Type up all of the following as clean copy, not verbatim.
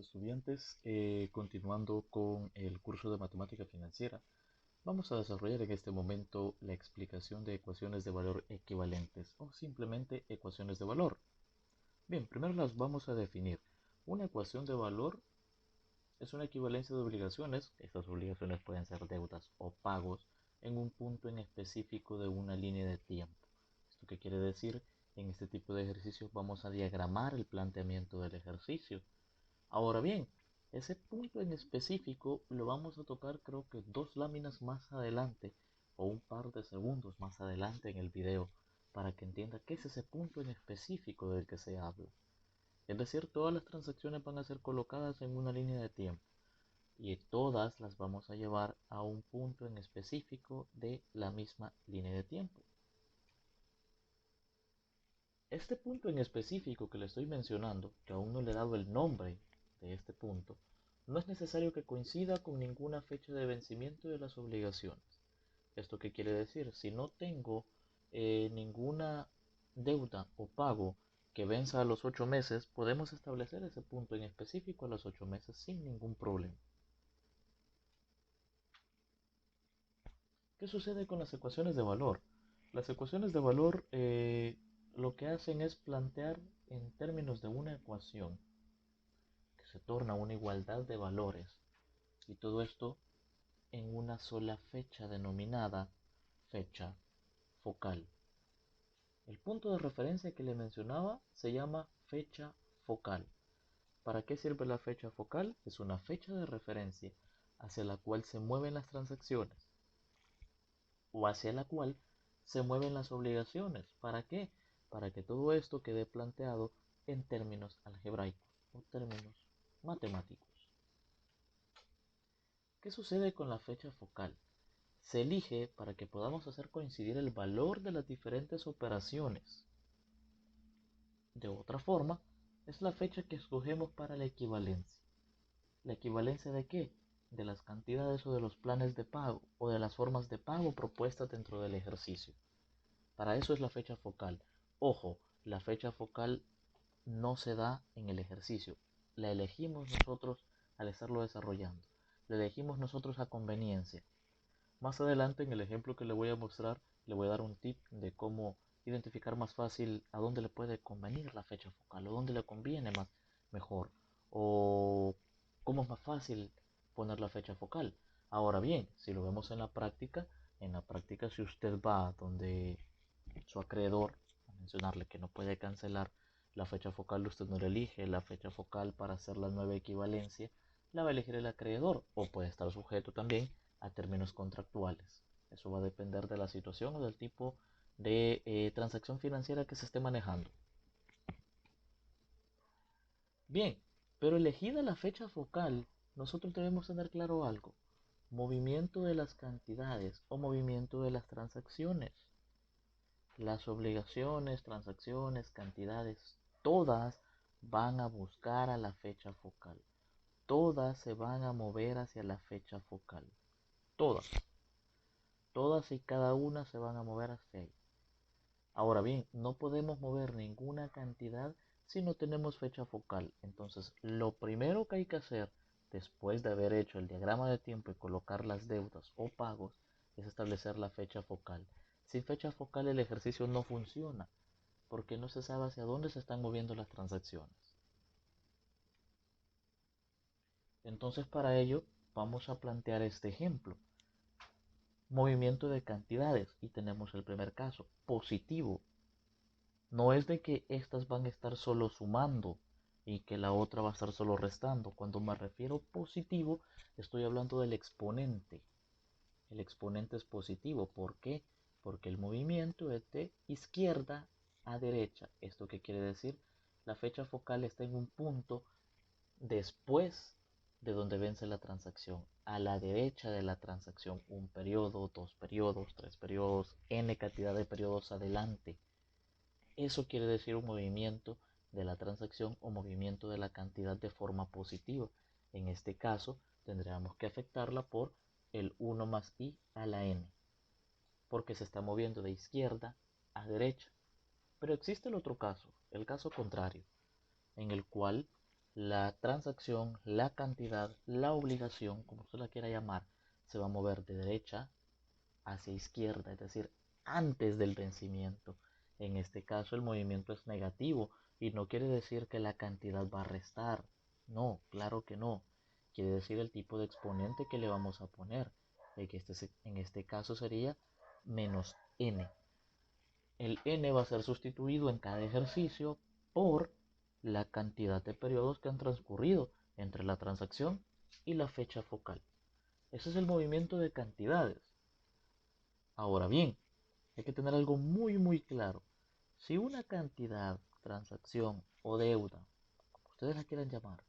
estudiantes. Continuando con el curso de matemática financiera, vamos a desarrollar en este momento la explicación de ecuaciones de valor equivalentes o simplemente ecuaciones de valor. Bien, primero las vamos a definir. Una ecuación de valor es una equivalencia de obligaciones. Estas obligaciones pueden ser deudas o pagos en un punto en específico de una línea de tiempo. ¿Esto qué quiere decir? En este tipo de ejercicios vamos a diagramar el planteamiento del ejercicio. Ahora bien, ese punto en específico lo vamos a tocar creo que dos láminas más adelante o un par de segundos más adelante en el video para que entienda qué es ese punto en específico del que se habla. Es decir, todas las transacciones van a ser colocadas en una línea de tiempo y todas las vamos a llevar a un punto en específico de la misma línea de tiempo. Este punto en específico que le estoy mencionando, que aún no le he dado el nombre de este punto, no es necesario que coincida con ninguna fecha de vencimiento de las obligaciones. ¿Esto qué quiere decir? Si no tengo ninguna deuda o pago que venza a los 8 meses, podemos establecer ese punto en específico a los 8 meses sin ningún problema. ¿Qué sucede con las ecuaciones de valor? Las ecuaciones de valor lo que hacen es plantear en términos de una ecuación que se torna una igualdad de valores y todo esto en una sola fecha denominada fecha focal. El punto de referencia que le mencionaba se llama fecha focal. ¿Para qué sirve la fecha focal? Es una fecha de referencia hacia la cual se mueven las transacciones o hacia la cual se mueven las obligaciones. ¿Para qué? Para que todo esto quede planteado en términos algebraicos o términos matemáticos. ¿Qué sucede con la fecha focal? Se elige para que podamos hacer coincidir el valor de las diferentes operaciones. De otra forma, es la fecha que escogemos para la equivalencia. ¿La equivalencia de qué? De las cantidades o de los planes de pago o de las formas de pago propuestas dentro del ejercicio. Para eso es la fecha focal. Ojo, la fecha focal no se da en el ejercicio. La elegimos nosotros al estarlo desarrollando. La elegimos nosotros a conveniencia. Más adelante en el ejemplo que le voy a mostrar, le voy a dar un tip de cómo identificar más fácil a dónde le puede convenir la fecha focal o dónde le conviene más mejor o cómo es más fácil poner la fecha focal. Ahora bien, si lo vemos en la práctica si usted va donde su acreedor a mencionarle que no puede cancelar la fecha focal, usted no le elige la fecha focal para hacer la nueva equivalencia, la va a elegir el acreedor o puede estar sujeto también a términos contractuales. Eso va a depender de la situación o del tipo de transacción financiera que se esté manejando. Bien, pero elegida la fecha focal, nosotros debemos tener claro algo. Movimiento de las cantidades o movimiento de las transacciones. Las obligaciones, transacciones, cantidades, todas van a buscar a la fecha focal. Todas se van a mover hacia la fecha focal. Todas. Todas y cada una se van a mover hacia ahí. Ahora bien, no podemos mover ninguna cantidad si no tenemos fecha focal. Entonces, lo primero que hay que hacer después de haber hecho el diagrama de tiempo y colocar las deudas o pagos es establecer la fecha focal. Sin fecha focal el ejercicio no funciona porque no se sabe hacia dónde se están moviendo las transacciones. Entonces, para ello vamos a plantear este ejemplo. Movimiento de cantidades y tenemos el primer caso, positivo. No es de que estas van a estar solo sumando y que la otra va a estar solo restando. Cuando me refiero positivo, estoy hablando del exponente. El exponente es positivo. ¿Por qué? Porque el movimiento es de izquierda a derecha. ¿Esto qué quiere decir? La fecha focal está en un punto después de donde vence la transacción, a la derecha de la transacción, un periodo, dos periodos, tres periodos, n cantidad de periodos adelante. Eso quiere decir un movimiento de la transacción o movimiento de la cantidad de forma positiva. En este caso, tendríamos que afectarla por el 1 más i a la n, porque se está moviendo de izquierda a derecha. Pero existe el otro caso, el caso contrario, en el cual la transacción, la cantidad, la obligación, como usted la quiera llamar, se va a mover de derecha hacia izquierda, es decir, antes del vencimiento. En este caso el movimiento es negativo y no quiere decir que la cantidad va a restar. No, claro que no. Quiere decir el tipo de exponente que le vamos a poner. En este caso sería menos n. El n va a ser sustituido en cada ejercicio por la cantidad de periodos que han transcurrido entre la transacción y la fecha focal. Ese es el movimiento de cantidades. Ahora bien, hay que tener algo muy claro. Si una cantidad, transacción o deuda, como ustedes la quieran llamar,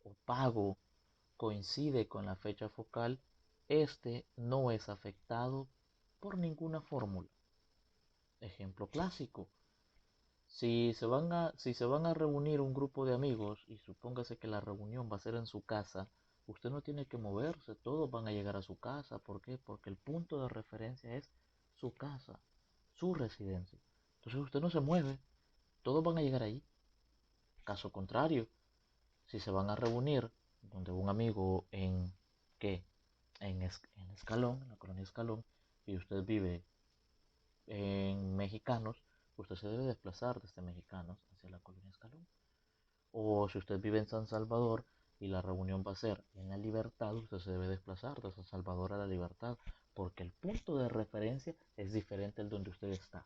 o pago coincide con la fecha focal, este no es afectado por ninguna fórmula. Ejemplo clásico. Si se van a reunir un grupo de amigos y supóngase que la reunión va a ser en su casa, usted no tiene que moverse, todos van a llegar a su casa. ¿Por qué? Porque el punto de referencia es su casa, su residencia. Entonces usted no se mueve, todos van a llegar ahí. Caso contrario, si se van a reunir donde un amigo en ¿qué? En Escalón, en la colonia Escalón, y usted vive en Mexicanos, usted se debe desplazar desde Mexicanos hacia la colonia Escalón. O si usted vive en San Salvador y la reunión va a ser en La Libertad, usted se debe desplazar de San Salvador a La Libertad, porque el punto de referencia es diferente al donde usted está.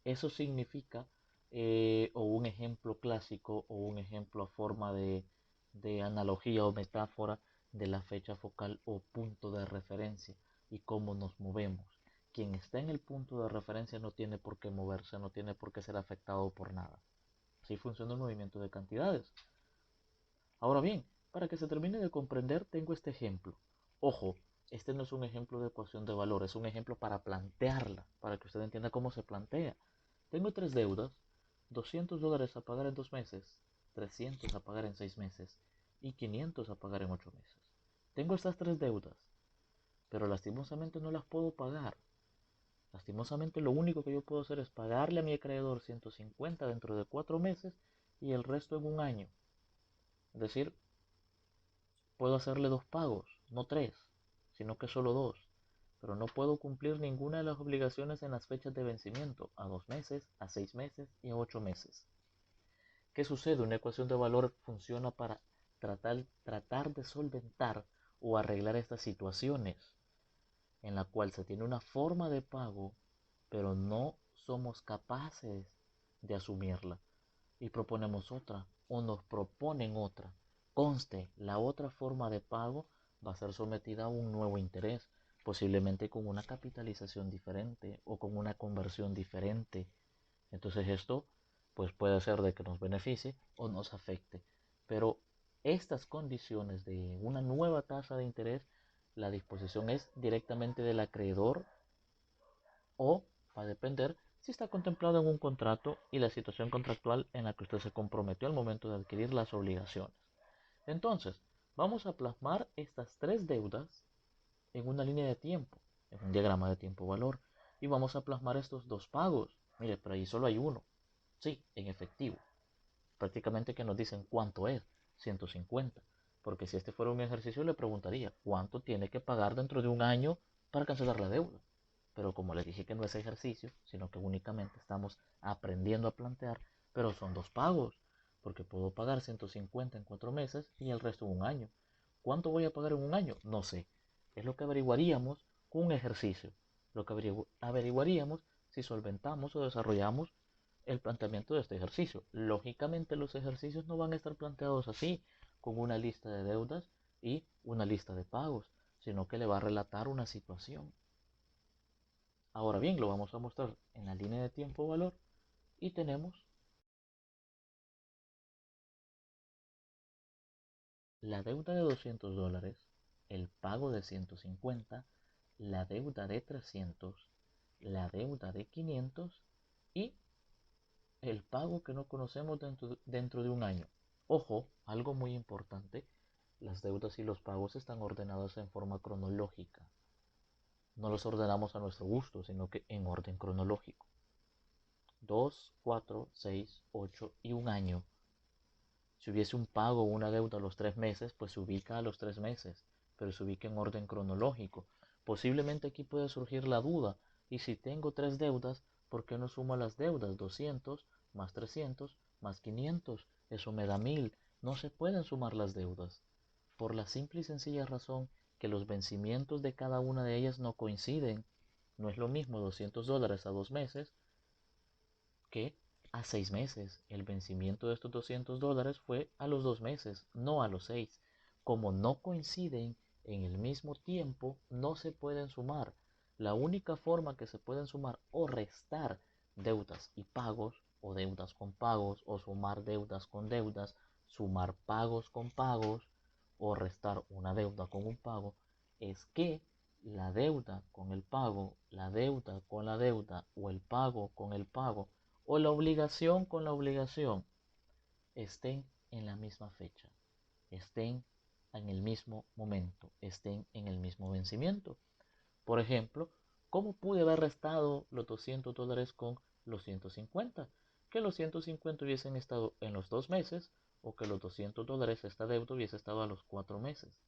Eso significa, o un ejemplo clásico, o un ejemplo a forma de analogía o metáfora de la fecha focal o punto de referencia y cómo nos movemos. Quien está en el punto de referencia no tiene por qué moverse, no tiene por qué ser afectado por nada. Así funciona el movimiento de cantidades. Ahora bien, para que se termine de comprender, tengo este ejemplo. Ojo, este no es un ejemplo de ecuación de valor, es un ejemplo para plantearla, para que usted entienda cómo se plantea. Tengo tres deudas, $200 a pagar en 2 meses, 300 a pagar en 6 meses y 500 a pagar en 8 meses. Tengo estas tres deudas, pero lastimosamente no las puedo pagar. Lastimosamente lo único que yo puedo hacer es pagarle a mi acreedor 150 dentro de 4 meses y el resto en un año. Es decir, puedo hacerle dos pagos, no tres, sino que solo dos. Pero no puedo cumplir ninguna de las obligaciones en las fechas de vencimiento, a 2 meses, a 6 meses y a 8 meses. ¿Qué sucede? Una ecuación de valor funciona para tratar de solventar o arreglar estas situaciones en la cual se tiene una forma de pago, pero no somos capaces de asumirla y proponemos otra o nos proponen otra. Conste, la otra forma de pago va a ser sometida a un nuevo interés, posiblemente con una capitalización diferente o con una conversión diferente. Entonces esto pues puede ser de que nos beneficie o nos afecte. Pero estas condiciones de una nueva tasa de interés, la disposición es directamente del acreedor o va a depender si está contemplado en un contrato y la situación contractual en la que usted se comprometió al momento de adquirir las obligaciones. Entonces, vamos a plasmar estas tres deudas en una línea de tiempo, en un diagrama de tiempo-valor, y vamos a plasmar estos dos pagos. Mire, pero ahí solo hay uno. Sí, en efectivo. Prácticamente que nos dicen cuánto es, 150. Porque si este fuera un ejercicio le preguntaría cuánto tiene que pagar dentro de un año para cancelar la deuda. Pero como les dije que no es ejercicio, sino que únicamente estamos aprendiendo a plantear, pero son dos pagos, porque puedo pagar 150 en 4 meses y el resto en un año. ¿Cuánto voy a pagar en un año? No sé. Es lo que averiguaríamos con un ejercicio. Lo que averiguaríamos si solventamos o desarrollamos el planteamiento de este ejercicio. Lógicamente los ejercicios no van a estar planteados así, con una lista de deudas y una lista de pagos, sino que le va a relatar una situación. Ahora bien, lo vamos a mostrar en la línea de tiempo-valor y tenemos la deuda de $200, el pago de 150, la deuda de 300, la deuda de 500 y el pago que no conocemos dentro de un año. Ojo, algo muy importante, las deudas y los pagos están ordenados en forma cronológica. No los ordenamos a nuestro gusto, sino que en orden cronológico. 2, 4, 6, 8 y un año. Si hubiese un pago o una deuda a los 3 meses, pues se ubica a los 3 meses, pero se ubica en orden cronológico. Posiblemente aquí puede surgir la duda, y si tengo tres deudas, ¿por qué no sumo las deudas? 200 más 300 más 500, eso me da 1000. No se pueden sumar las deudas, por la simple y sencilla razón que los vencimientos de cada una de ellas no coinciden. No es lo mismo $200 a 2 meses que a 6 meses. El vencimiento de estos $200 fue a los 2 meses, no a los 6. Como no coinciden en el mismo tiempo, no se pueden sumar. La única forma que se pueden sumar o restar deudas y pagos, o deudas con pagos, o sumar deudas con deudas, sumar pagos con pagos, o restar una deuda con un pago, es que la deuda con el pago, la deuda con la deuda, o el pago con el pago, o la obligación con la obligación estén en la misma fecha, estén en el mismo momento, estén en el mismo vencimiento. Por ejemplo, ¿cómo pude haber restado los $200 con los 150? Que los 150 hubiesen estado en los 2 meses, o que los $200, esta deuda, hubiese estado a los 4 meses.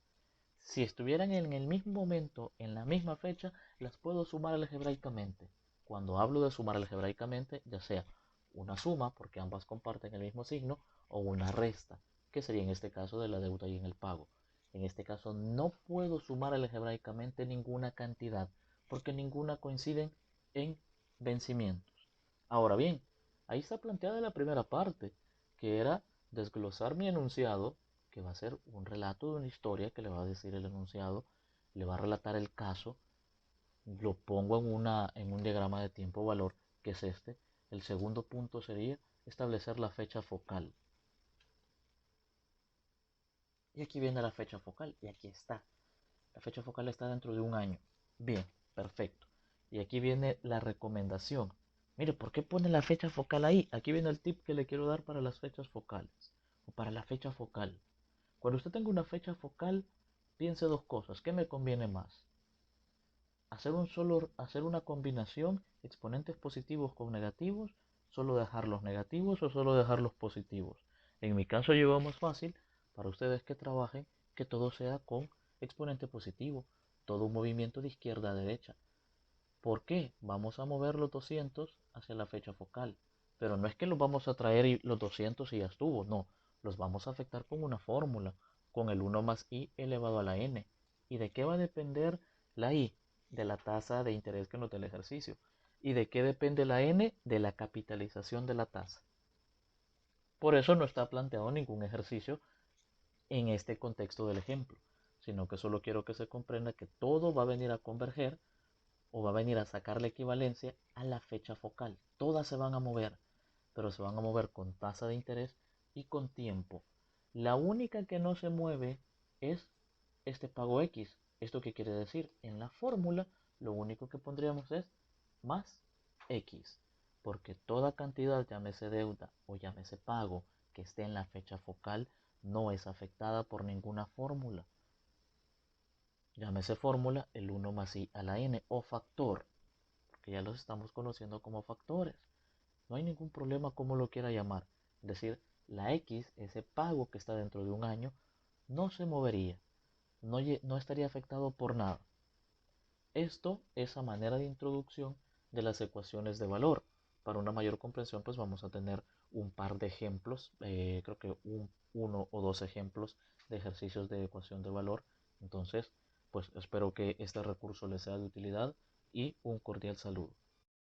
Si estuvieran en el mismo momento, en la misma fecha, las puedo sumar algebraicamente. Cuando hablo de sumar algebraicamente, ya sea una suma, porque ambas comparten el mismo signo, o una resta, que sería en este caso de la deuda y en el pago. En este caso no puedo sumar algebraicamente ninguna cantidad, porque ninguna coinciden en vencimientos. Ahora bien, ahí está planteada la primera parte, que era desglosar mi enunciado, que va a ser un relato de una historia que le va a decir el enunciado, le va a relatar el caso, lo pongo en un diagrama de tiempo-valor, que es este. El segundo punto sería establecer la fecha focal. Y aquí viene la fecha focal, y aquí está. La fecha focal está dentro de un año. Bien, perfecto. Y aquí viene la recomendación. Mire, ¿por qué pone la fecha focal ahí? Aquí viene el tip que le quiero dar para las fechas focales, o para la fecha focal. Cuando usted tenga una fecha focal, piense dos cosas. ¿Qué me conviene más? Hacer una combinación, exponentes positivos con negativos, solo dejar los negativos o solo dejar los positivos. En mi caso yo veo más fácil para ustedes que trabajen que todo sea con exponente positivo, todo un movimiento de izquierda a derecha. ¿Por qué? Vamos a mover los 200 hacia la fecha focal, pero no es que los vamos a traer los 200 y ya estuvo, no, los vamos a afectar con una fórmula, con el 1 más i elevado a la n. ¿Y de qué va a depender la i? De la tasa de interés que nos dé el ejercicio. ¿Y de qué depende la n? De la capitalización de la tasa. Por eso no está planteado ningún ejercicio en este contexto del ejemplo, sino que solo quiero que se comprenda que todo va a venir a converger, o va a venir a sacar la equivalencia a la fecha focal. Todas se van a mover, pero se van a mover con tasa de interés y con tiempo. La única que no se mueve es este pago X. ¿Esto qué quiere decir? En la fórmula lo único que pondríamos es más X, porque toda cantidad, llámese deuda o llámese pago, que esté en la fecha focal, no es afectada por ninguna fórmula. Llámese fórmula el 1 más i a la n, o factor, porque ya los estamos conociendo como factores. No hay ningún problema como lo quiera llamar. Es decir, la X, ese pago que está dentro de un año, no se movería, no estaría afectado por nada. Esto es a manera de introducción de las ecuaciones de valor. Para una mayor comprensión, pues vamos a tener un par de ejemplos, creo que uno o dos ejemplos de ejercicios de ecuación de valor. Entonces, pues espero que este recurso les sea de utilidad, y un cordial saludo.